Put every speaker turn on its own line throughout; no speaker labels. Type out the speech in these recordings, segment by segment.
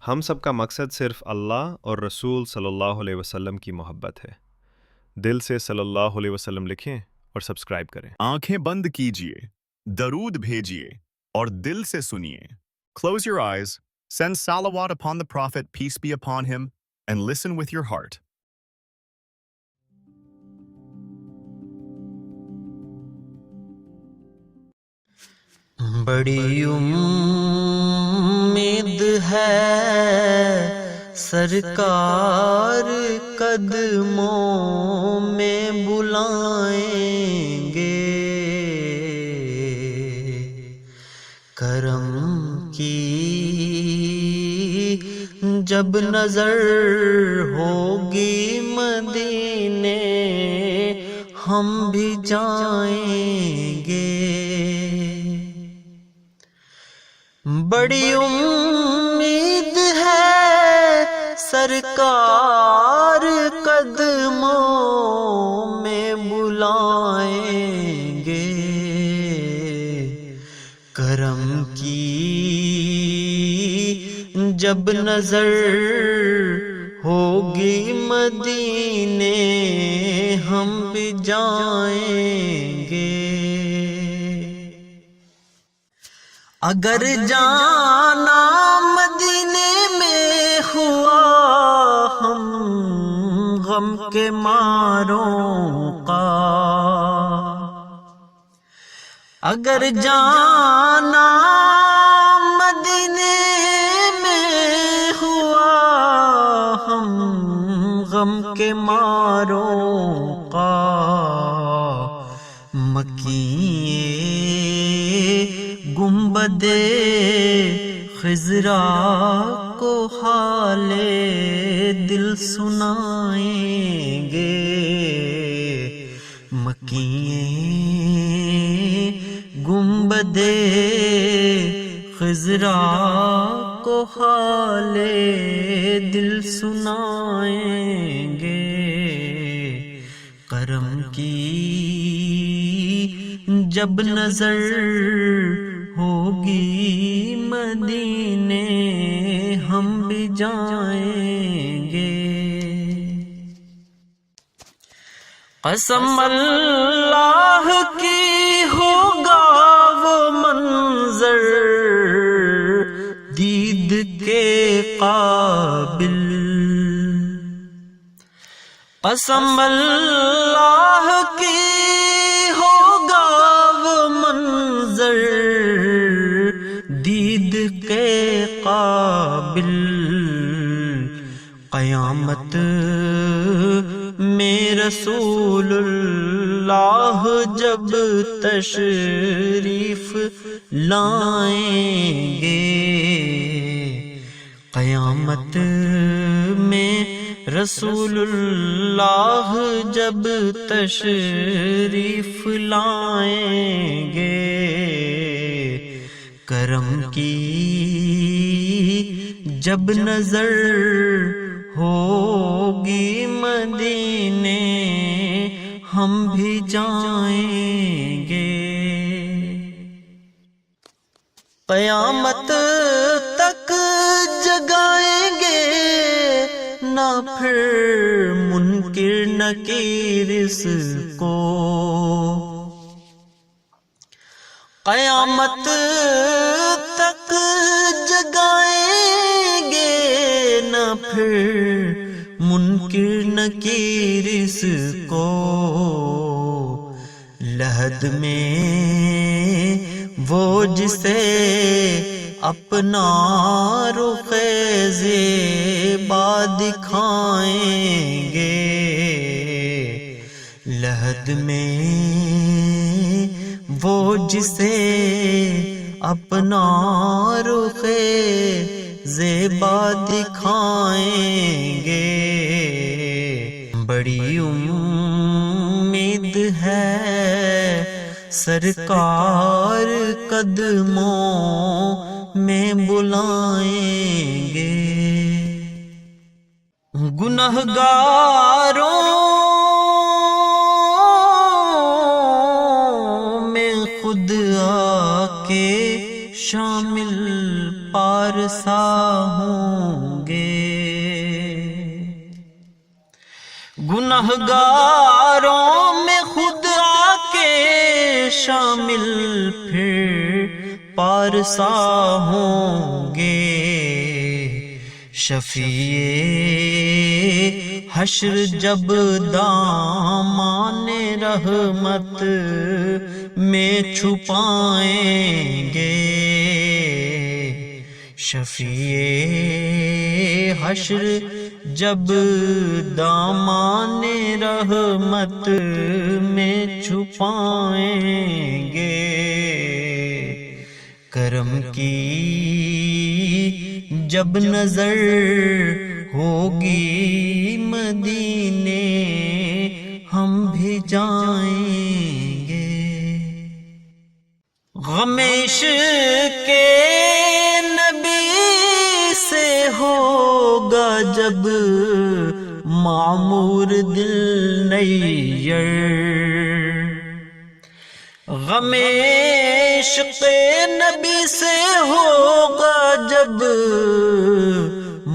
ہم سب کا مقصد صرف اللہ اور رسول صلی اللہ علیہ وسلم کی محبت ہے۔ دل سے صلی اللہ علیہ وسلم لکھیں اور سبسکرائب کریں۔
آنکھیں بند کیجئے، درود بھیجئے اور دل سے سنیے۔ Close your eyes, send salawat upon the Prophet, peace be upon him, and listen with your heart.
بڑی امید ہے سرکار قدموں میں بلائیں گے، کرم کی جب نظر ہوگی مدینے ہم بھی جائیں گے۔ بڑی امید ہے سرکار قدموں میں بلائیں گے، کرم کی جب نظر ہوگی مدینے ہم بھی جائیں گے۔ اگر جانا مدینے میں ہوا ہم غم کے ماروں کا، اگر جانا مدینے میں ہوا ہم غم کے ماروں کا، مکیے گنبد خضرا کو حال دل سنائیں گے، مکیے گنبد خضرا کو حال دل سنائیں گے، کرم کی جب نظر ہوگی مدینے ہم بھی جائیں گے۔ قسم اللہ کی ہوگا وہ منظر دید کے قابل، قسم اللہ کی ہوگا وہ منظر دید کے قابل، قیامت میں رسول اللہ جب تشریف لائیں گے، قیامت میں رسول اللہ جب تشریف لائیں گے، کرم کی جب نظر ہوگی مدینے ہم بھی جائیں گے۔ قیامت تک جگائیں گے نہ پھر منکر نکیر اس کو، قیامت تک جگائیں گے نہ پھر منکر نکیر اس کو، لحد میں وہ جسے اپنا رخ زیبا دکھائیں گے، لحد میں وہ جسے اپنا رخ زیبا دکھائیں گے، بڑی امید ہے سرکار قدموں میں بلائیں گے، گنہگاروں میں خود آ کے شامل پارسا ہوں گے، گنہگاروں میں خود آ کے شامل پھر پارسا ہوں گے، شفیع حشر جب دامان رحمت میں چھپائیں گے، شفیع حشر جب دامان رحمت میں چھپائیں گے، کرم کی جب نظر ہوگی مدینے ہم بھی جائیں گے، غم عشق کے نبی سے ہوگا جب معمور دل نیر، غم عشق نبی سے ہوگا جب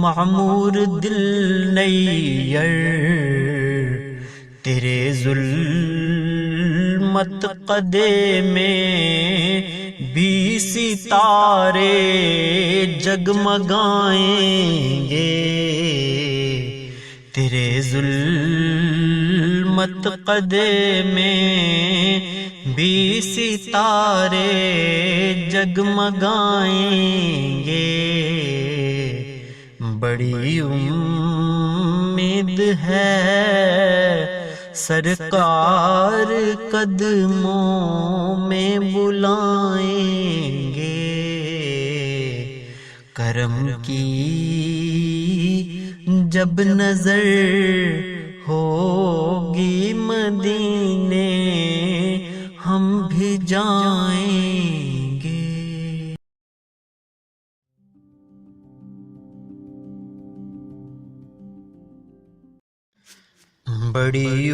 معمور دل نیر، تیرے ظلمت قدے میں بھی ستارے جگمگائیں گے، تیرے ظلمت قدے میں بھی ستارے جگمگائیں گے، بڑی امید ہے سرکار قدموں میں بلائیں گے، کرم کی جب نظر ہوگی مدینے ہم بھی جائیں گے۔ بڑی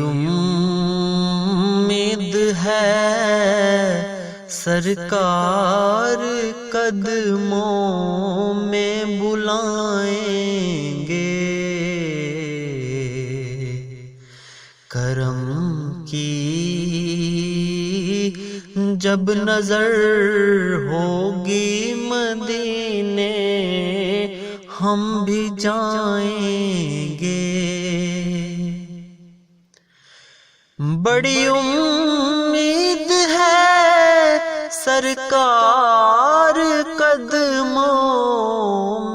امید ہے سرکار قدموں میں بلائیں گے، کرم کی جب نظر ہوگی مدینے ہم بھی جائیں گے، بڑی امید ہے سرکار قدموں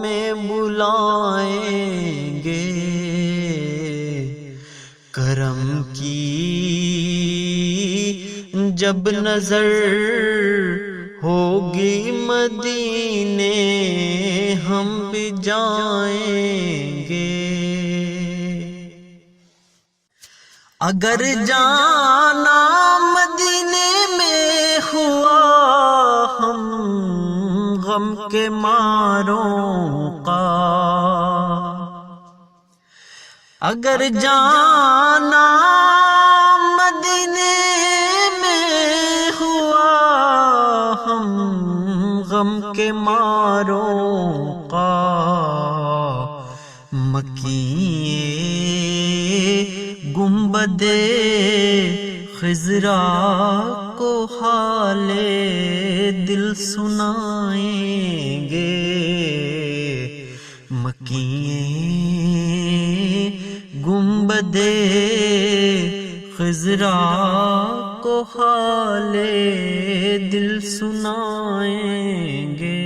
میں بلائیں گے، کرم کی جب نظر ہوگی مدینے ہم بھی جائیں گے، اگر جانا مدینے میں ہوا ہم غم کے ماروں کا، اگر جانا مدینے میں ہوا ہم غم کے ماروں کا، مکیے گنبد خضرا کو حال دل سنائیں گے، مکیے گنبد خضرا کو حال دل سنائیں گے،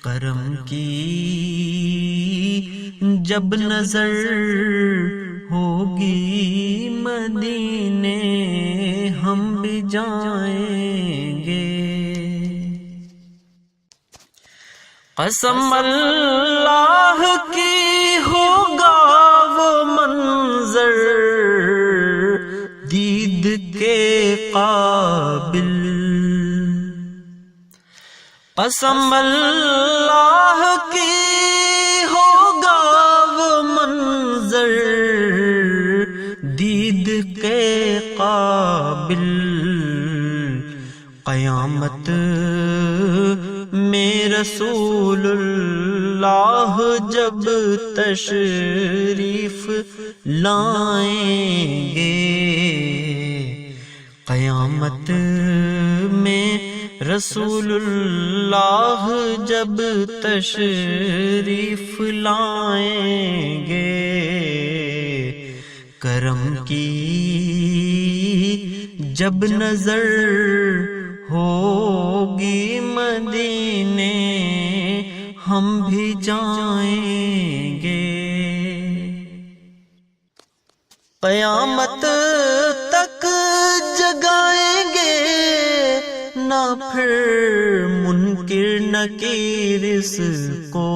کرم کی جب نظر ہوگی مدینے ہم بھی جائیں گے، قسم اللہ کی ہوگا وہ منظر دید کے قابل، قسم اللہ کی ہوگا وہ منظر دید کے قابل، قیامت قیامت میں رسول اللہ جب تشریف لائیں گے، قیامت میں رسول اللہ جب تشریف لائیں گے، کرم کی جب نظر ہوگی مدینے ہم بھی جائیں گے، قیامت تک جگائیں گے نہ پھر منکر نکیر اس کو،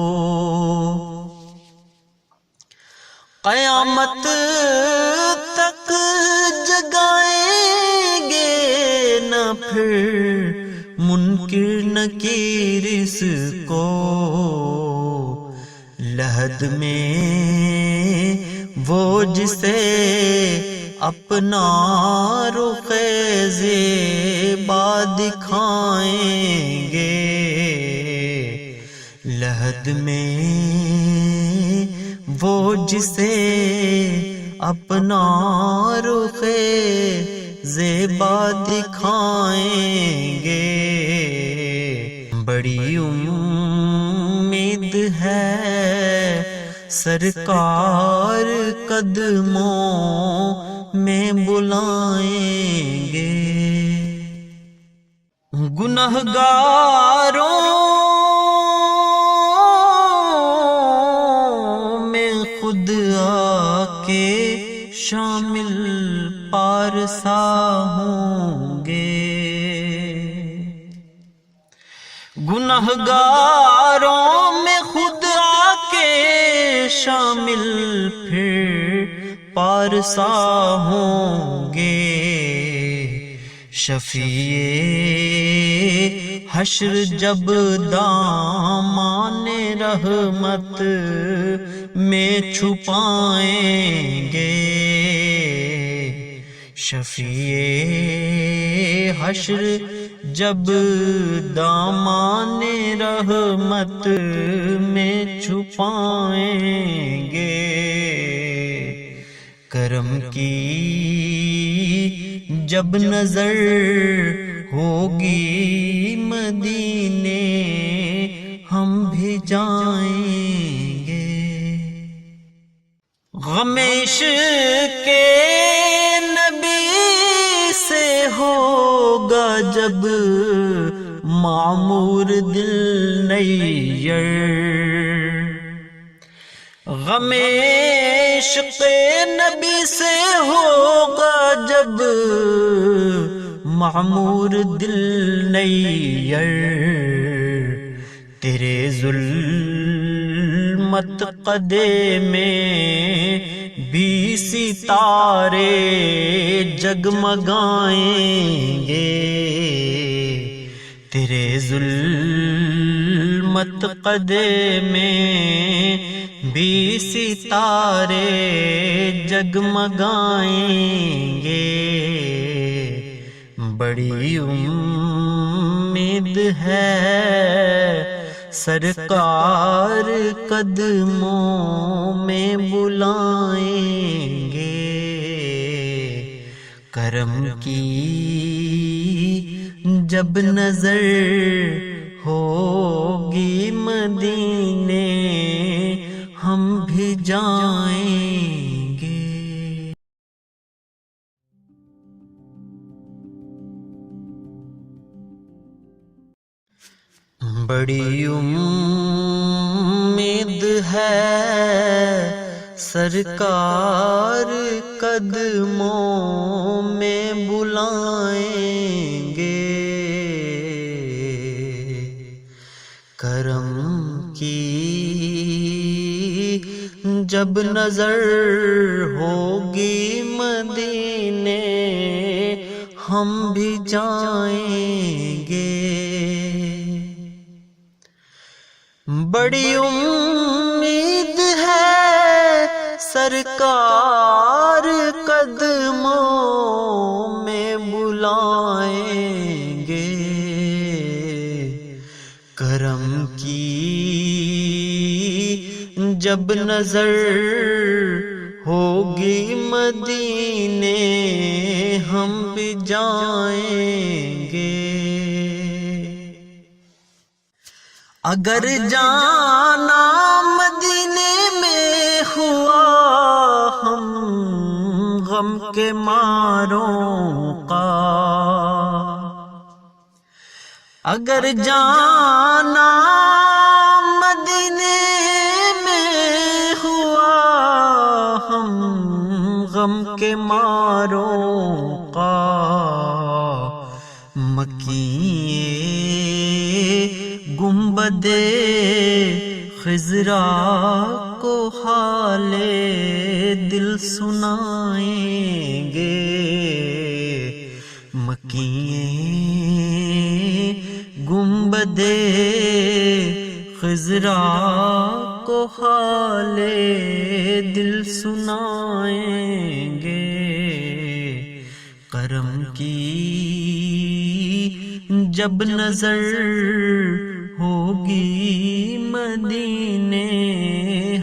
قیامت تک جگائیں گے نہ پھر منکر نکیر اس کو، لحد میں وہ جسے اپنا رخ زیبا دکھائیں گے، لحد میں وہ جسے اپنا رخ زیبا دکھائیں گے، بڑی امید ہے سرکار قدموں میں بلائیں گے، گنہگاروں میں خود آ کے شامل پارسا ہوں گے، گنہگاروں میں خود آ کے شامل پھر پارسا ہوں گے، شفیع حشر جب دامان رحمت میں چھپائیں گے، شفیع حشر جب دامان رحمت میں چھپائیں گے، کرم کی جب نظر ہوگی مدینے ہم بھی جائیں گے، غم عشق کے نبی سے ہوگا جب معمور دل نیر، غم عشق نبی سے ہوگا جب معمور دل نیر، تیرے ظلمت قدے میں بھی ستارے جگمگائیں گے، تیرے ظلمت قدے میں بھی ستارے جگمگائیں گے، بڑی امید ہے سرکار قدموں میں بلائیں گے، کرم کی جب نظر ہوگی مدینے ہم بھی جائیں گے۔ بڑی امید ہے سرکار قدموں میں بلائیں گے، کرم کی جب نظر ہوگی مدینے ہم بھی جائیں گے، بڑی امید ہے سرکار قدموں میں بلائیں گے، کرم کی جب نظر ہوگی مدینے ہم بھی جائیں گے. اگر جانا مدینے میں ہوا ہم غم کے ماروں کا، اگر جانا مدینے میں ہوا ہم غم کے ماروں کا، مکیے گنبد خضرا کو حال دل سنائیں گے. مکیے گنبد خضرا کو حال دل سنائیں گے. کرم کی جب نظر ہوگی مدینے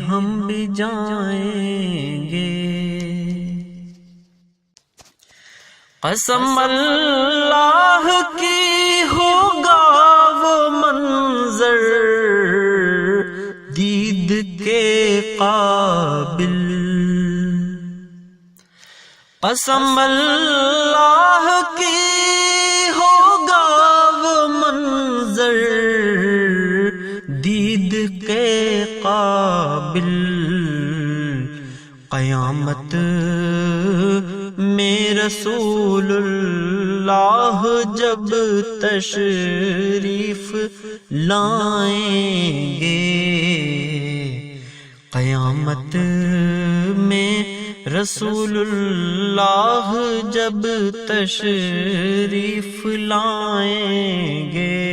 ہم بھی جائیں گے. قسم اللہ کی ہوگا وہ منظر دید کے قابل، قسم اللہ کی ہوگا وہ منظر دید کے قابل. قیامت میں رسول اللہ جب تشریف لائیں گے، قیامت میں رسول اللہ جب تشریف لائیں گے.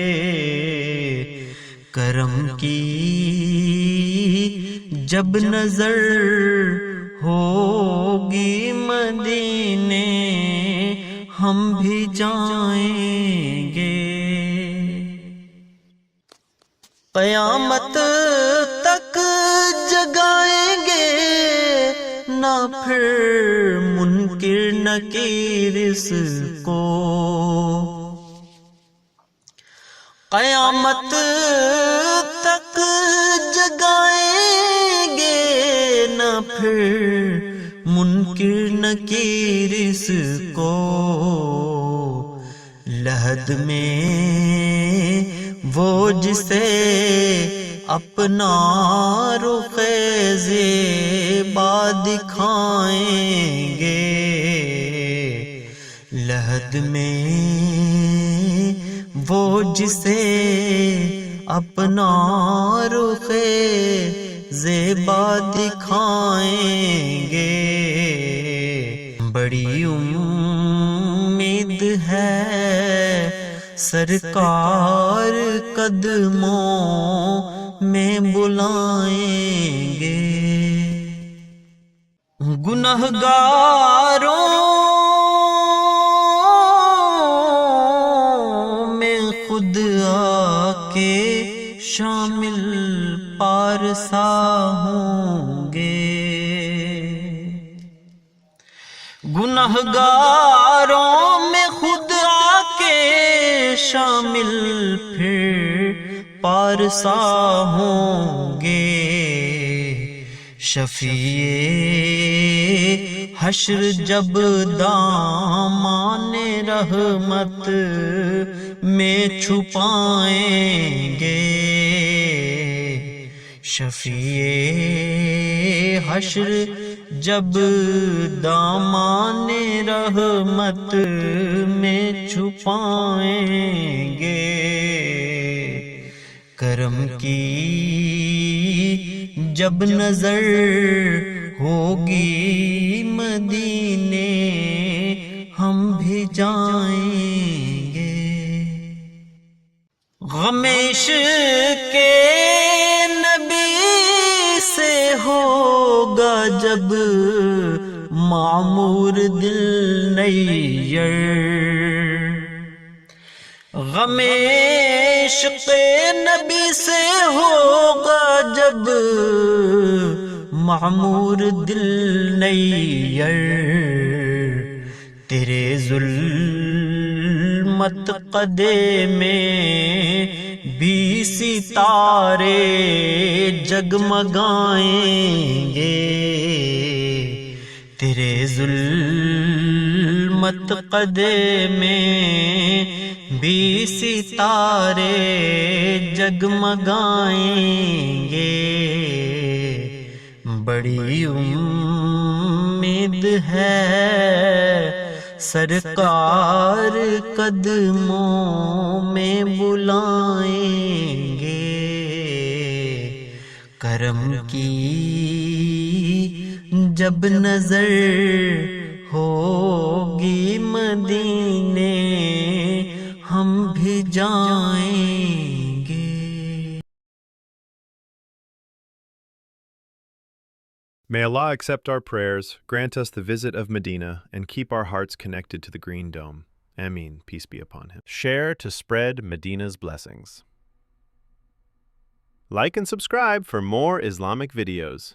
کرم کی جب نظر ہوگی مدینے ہم بھی جائیں گے. قیامت تک جگائیں گے نہ پھر منکر نکیر اس کو، قیامت تک جگائیں گے نہ پھر منکر نکیر اس کو. لحد میں وہ جسے اپنا رخ زیبا دکھائیں گے، لحد میں وہ جسے اپنا رخ زیبا دکھائیں گے. بڑی امید ہے سرکار قدموں میں بلائیں گے. گنہگاروں میں خود آ کے شامل پارسا ہوں گے، گنہگاروں میں خود آ کے شامل پھر پارسا ہوں گے. شفیع حشر جب دامان رحمت میں چھپائیں گے، شفیع حشر جب دامان رحمت میں چھپائیں گے. کرم کی جب نظر ہوگی مدینے ہم بھی جائیں گے. غم عشق کے نبی سے ہوگا جب معمور دل نیر، غم عشق نبی سے ہوگا جب معمور دل نیر، تیرے ظلمت قدے میں بھی ستارے جگمگائیں گے، تیرے ظلمت قدے میں بھی ستارے جگمگائیں گے، بڑی امید ہے سرکار قدموں میں بلائیں گے، کرم کی جب نظر ہوگی مدینے ہم بھی جائیں گے۔
May Allah accept our prayers, grant us the visit of Medina, and keep our hearts connected to the Green Dome. Ameen. Peace be upon him. Share to spread Medina's blessings. Like and subscribe for more Islamic videos.